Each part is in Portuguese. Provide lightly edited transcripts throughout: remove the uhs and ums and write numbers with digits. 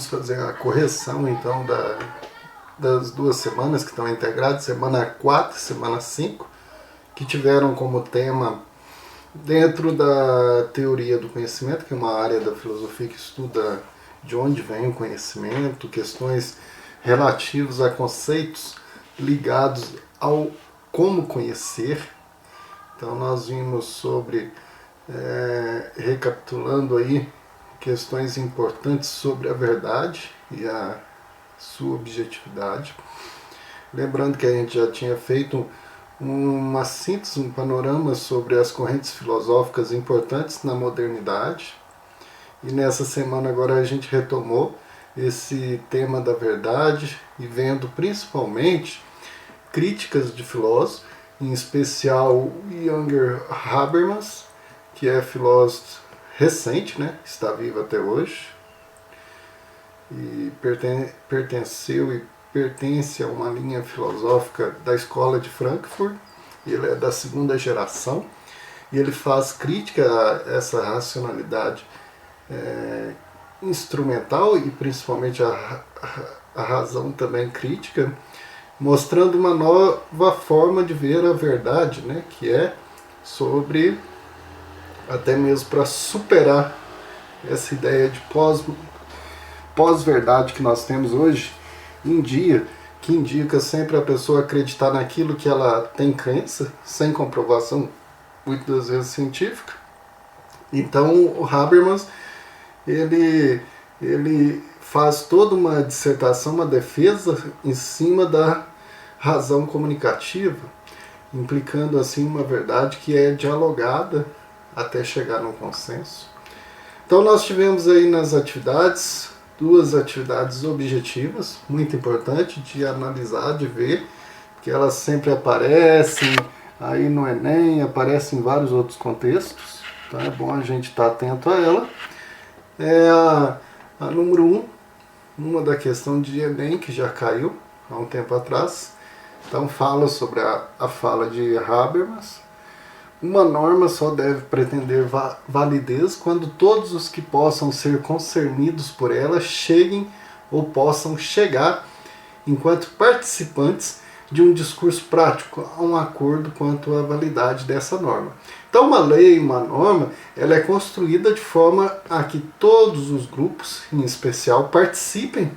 vamos fazer a correção então das 2 semanas que estão integradas, semana 4 e semana 5, que tiveram como tema, dentro da teoria do conhecimento, que é uma área da filosofia que estuda de onde vem o conhecimento, questões relativas a conceitos ligados ao como conhecer. Então nós vimos sobre, recapitulando aí, questões importantes sobre a verdade e a sua objetividade. Lembrando que a gente já tinha feito uma síntese, um panorama sobre as correntes filosóficas importantes na modernidade. E nessa semana agora a gente retomou esse tema da verdade e vendo principalmente críticas de filósofos, em especial Jürgen Habermas, que é filósofo recente, né? Está vivo até hoje e pertenceu e pertence a uma linha filosófica da escola de Frankfurt. Ele é da 2ª geração e ele faz crítica a essa racionalidade instrumental e principalmente a razão também crítica, mostrando uma nova forma de ver a verdade, né, que é sobre, até mesmo para superar essa ideia de pós-verdade que nós temos hoje em dia, que indica sempre a pessoa acreditar naquilo que ela tem crença, sem comprovação, muitas vezes científica. Então o Habermas, ele faz toda uma dissertação, uma defesa em cima da razão comunicativa, implicando assim uma verdade que é dialogada até chegar num consenso. Então nós tivemos aí nas atividades 2 atividades objetivas, muito importante de analisar, de ver, que elas sempre aparecem aí no Enem, aparecem em vários outros contextos, então é bom a gente estar atento a ela. É a número 1, uma da questão de Enem, que já caiu há um tempo atrás. Então fala sobre a fala de Habermas. Uma norma só deve pretender validez quando todos os que possam ser concernidos por ela cheguem ou possam chegar, enquanto participantes de um discurso prático, a um acordo quanto à validade dessa norma. Então uma lei, uma norma, ela é construída de forma a que todos os grupos, em especial, participem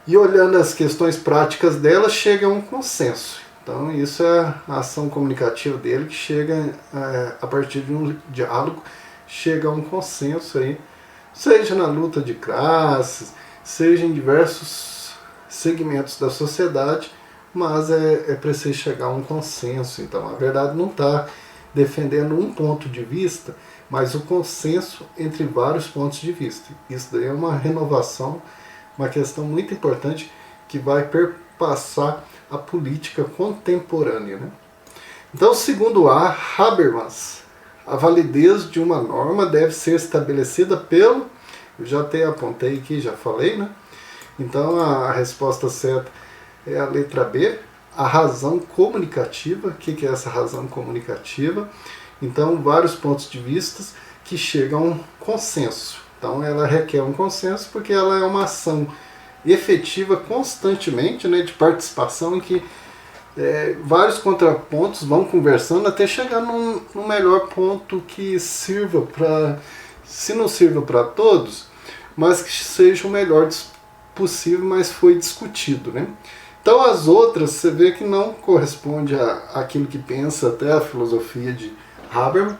e, olhando as questões práticas dela, cheguem a um consenso. Então isso é a ação comunicativa dele, que chega a partir de um diálogo, chega a um consenso aí, seja na luta de classes, seja em diversos segmentos da sociedade, mas é preciso chegar a um consenso. Então a verdade não está defendendo um ponto de vista, mas o consenso entre vários pontos de vista. Isso daí é uma renovação, uma questão muito importante que vai perpassar a política contemporânea, né? Então, segundo Habermas, a validez de uma norma deve ser estabelecida pelo, eu já até apontei aqui, já falei, né? Então a resposta certa é a letra B, a razão comunicativa. O que é essa razão comunicativa? Então, vários pontos de vista que chegam a um consenso. Então ela requer um consenso porque ela é uma ação efetiva constantemente, né, de participação, em que vários contrapontos vão conversando até chegar num melhor ponto que sirva para, se não sirva para todos, mas que seja o melhor possível, mas foi discutido, né? Então as outras você vê que não corresponde àquilo que pensa até a filosofia de Habermas.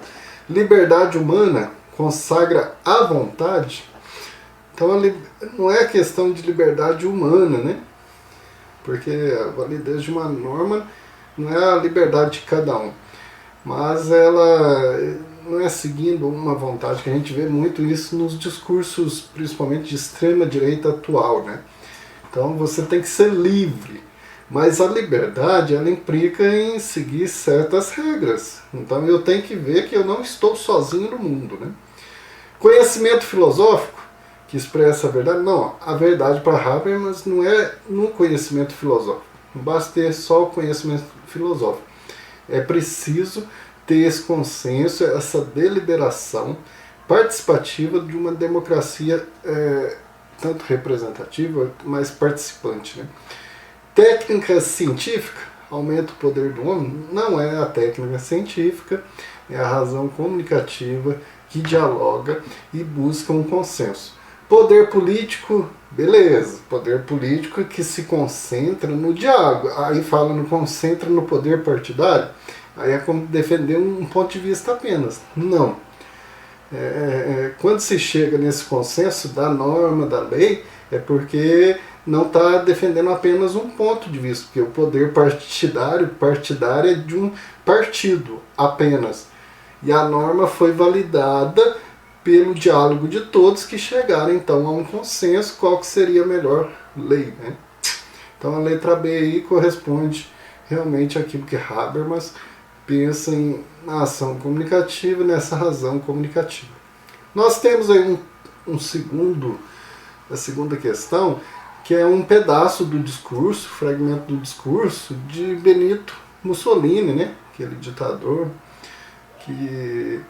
Liberdade humana consagra a vontade. Então não é questão de liberdade humana, né? Porque a validez de uma norma não é a liberdade de cada um, mas ela não é seguindo uma vontade, que a gente vê muito isso nos discursos, principalmente de extrema direita atual, né? Então você tem que ser livre, mas a liberdade ela implica em seguir certas regras. Então eu tenho que ver que eu não estou sozinho no mundo, né? Conhecimento filosófico que expressa a verdade? Não, a verdade para Habermas não é no conhecimento filosófico. Não basta ter só o conhecimento filosófico. É preciso ter esse consenso, essa deliberação participativa de uma democracia tanto representativa, mas participante, né? Técnica científica aumenta o poder do homem? Não é a técnica científica, é a razão comunicativa que dialoga e busca um consenso. Poder político, beleza, poder político que se concentra no diálogo, aí fala no concentra no poder partidário, aí é como defender um ponto de vista apenas. Não. Quando se chega nesse consenso da norma, da lei, é porque não está defendendo apenas um ponto de vista, porque o poder partidário é de um partido apenas. E a norma foi validada pelo diálogo de todos que chegaram então a um consenso qual que seria a melhor lei, né? Então a letra B aí corresponde realmente àquilo que Habermas pensa na ação comunicativa, nessa razão comunicativa. Nós temos aí a segunda questão, que é um pedaço do discurso, fragmento do discurso de Benito Mussolini, né? Aquele ditador que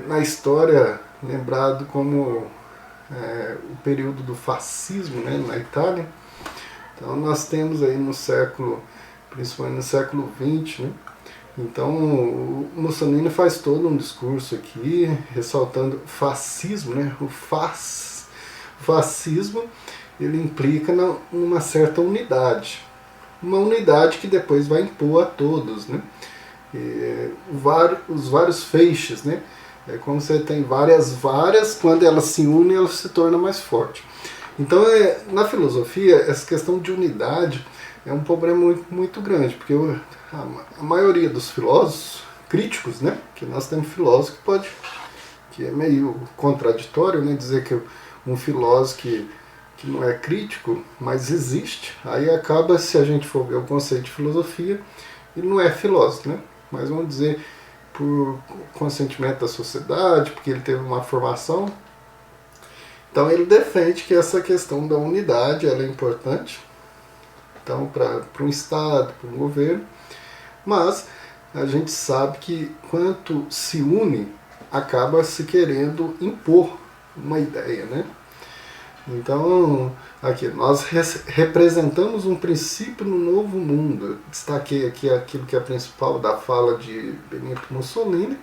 na história lembrado como o período do fascismo, né, na Itália. Então nós temos aí no século, principalmente no século XX, né? Então o Mussolini faz todo um discurso aqui, ressaltando o fascismo, né? O fascismo, ele implica numa certa unidade. Uma unidade que depois vai impor a todos, né? Os vários feixes, né? É como você tem várias varas, quando elas se unem, elas se tornam mais forte. Então, na filosofia, essa questão de unidade é um problema muito, muito grande, porque a maioria dos filósofos críticos, né? Que nós temos filósofo que é meio contraditório, né? Dizer que um filósofo que não é crítico, mas existe, aí acaba, se a gente for ver o conceito de filosofia, ele não é filósofo, né? Mas vamos dizer, por consentimento da sociedade, porque ele teve uma formação. Então ele defende que essa questão da unidade ela é importante, então para um Estado, para um governo, mas a gente sabe que quanto se une, acaba se querendo impor uma ideia, né? Então, aqui, nós representamos um princípio no novo mundo. Eu destaquei aqui aquilo que é principal da fala de Benito Mussolini.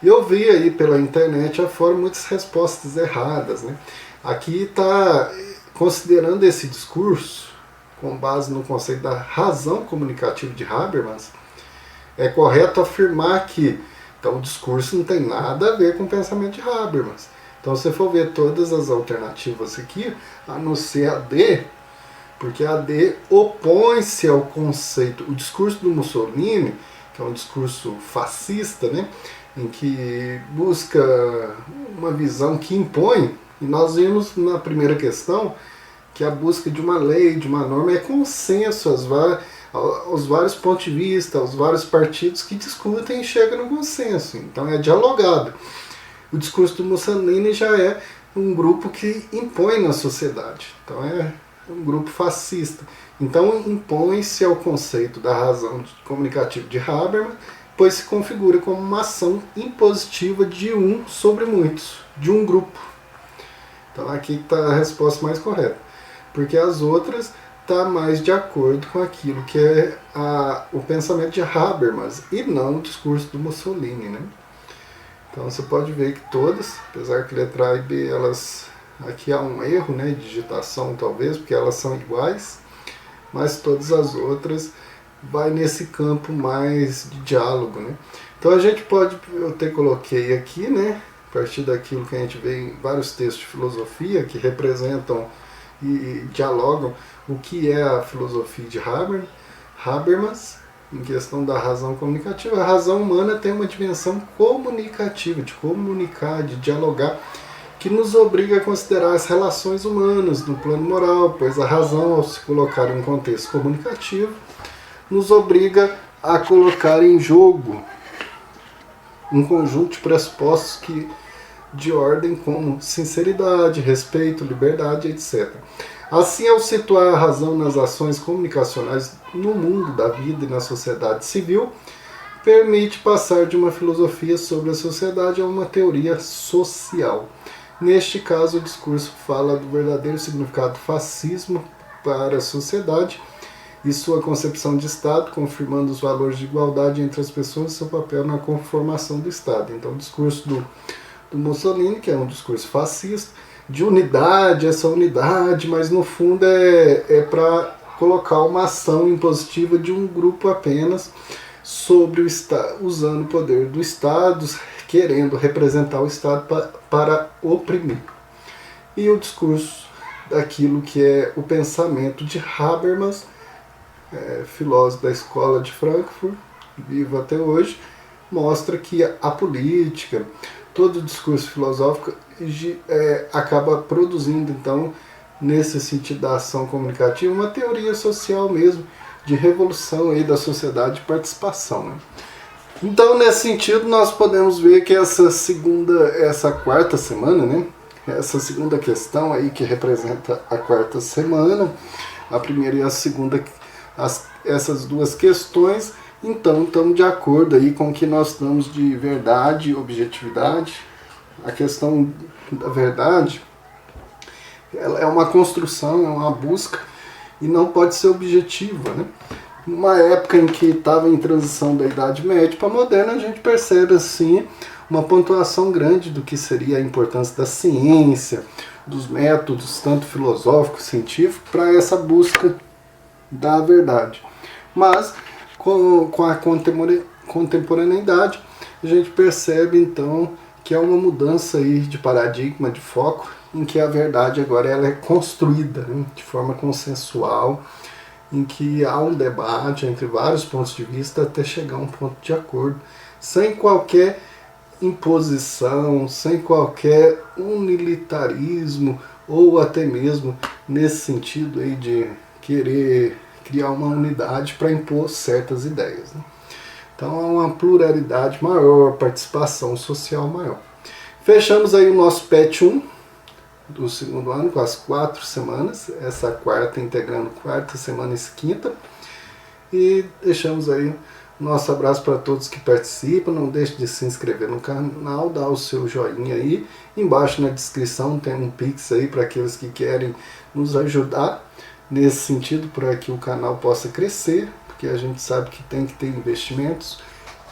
E eu vi aí pela internet afora muitas respostas erradas, né? Aqui está considerando esse discurso, com base no conceito da razão comunicativa de Habermas, é correto afirmar que então, o discurso não tem nada a ver com o pensamento de Habermas. Então, se você for ver todas as alternativas aqui, a não ser a D, porque a D opõe-se ao conceito. O discurso do Mussolini, que é um discurso fascista, né, em que busca uma visão que impõe, e nós vimos na primeira questão que a busca de uma lei, de uma norma, é consenso aos vários pontos de vista, aos vários partidos que discutem e chegam no consenso. Então é dialogado. O discurso do Mussolini já é um grupo que impõe na sociedade. Então é um grupo fascista. Então impõe-se ao conceito da razão comunicativa de Habermas, pois se configura como uma ação impositiva de um sobre muitos, de um grupo. Então aqui está a resposta mais correta. Porque as outras está mais de acordo com aquilo que é o pensamento de Habermas e não o discurso do Mussolini, né? Então você pode ver que todas, apesar que letra A e B, aqui há um erro, né, de digitação talvez, porque elas são iguais, mas todas as outras vai nesse campo mais de diálogo, né? Então a gente pode, eu até coloquei aqui, né, a partir daquilo que a gente vê em vários textos de filosofia que representam e dialogam o que é a filosofia de Habermas, em questão da razão comunicativa. A razão humana tem uma dimensão comunicativa, de comunicar, de dialogar, que nos obriga a considerar as relações humanas no plano moral, pois a razão, ao se colocar em um contexto comunicativo, nos obriga a colocar em jogo um conjunto de pressupostos de ordem como sinceridade, respeito, liberdade, etc. Assim, ao situar a razão nas ações comunicacionais no mundo da vida e na sociedade civil, permite passar de uma filosofia sobre a sociedade a uma teoria social. Neste caso, o discurso fala do verdadeiro significado do fascismo para a sociedade e sua concepção de Estado, confirmando os valores de igualdade entre as pessoas e seu papel na conformação do Estado. Então, o discurso do Mussolini, que é um discurso fascista, de unidade, essa unidade, mas no fundo é para colocar uma ação impositiva de um grupo apenas sobre o Estado, usando o poder do Estado, querendo representar o Estado para oprimir. E o discurso daquilo que é o pensamento de Habermas, filósofo da escola de Frankfurt, vivo até hoje, mostra que a política, todo o discurso filosófico acaba produzindo, então, nesse sentido da ação comunicativa, uma teoria social mesmo, de revolução aí da sociedade de participação. Né? Então, nesse sentido, nós podemos ver que essa quarta semana, né? Essa segunda questão aí que representa a quarta semana, a primeira e a segunda, essas duas questões, então estamos de acordo aí com o que nós damos de verdade e objetividade. A questão da verdade, ela é uma construção, é uma busca e não pode ser objetiva, né? Numa época em que estava em transição da Idade Média para a Moderna, a gente percebe assim uma pontuação grande do que seria a importância da ciência, dos métodos tanto filosóficos, científicos, para essa busca da verdade. Mas com a contemporaneidade, a gente percebe então que é uma mudança aí de paradigma, de foco, em que a verdade agora ela é construída, né, de forma consensual, em que há um debate entre vários pontos de vista até chegar a um ponto de acordo, sem qualquer imposição, sem qualquer unilitarismo, ou até mesmo nesse sentido aí de querer criar uma unidade para impor certas ideias. Né? Então há uma pluralidade maior, participação social maior. Fechamos aí o nosso PET 1 do segundo ano com as 4 semanas, essa quarta integrando quarta semana e quinta. E deixamos aí nosso abraço para todos que participam. Não deixe de se inscrever no canal, dar o seu joinha aí. Embaixo na descrição tem um Pix aí para aqueles que querem nos ajudar nesse sentido, para que o canal possa crescer, porque a gente sabe que tem que ter investimentos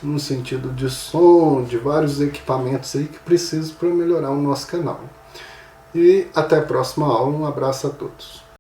no sentido de som, de vários equipamentos aí que precisam para melhorar o nosso canal. E até a próxima aula, um abraço a todos.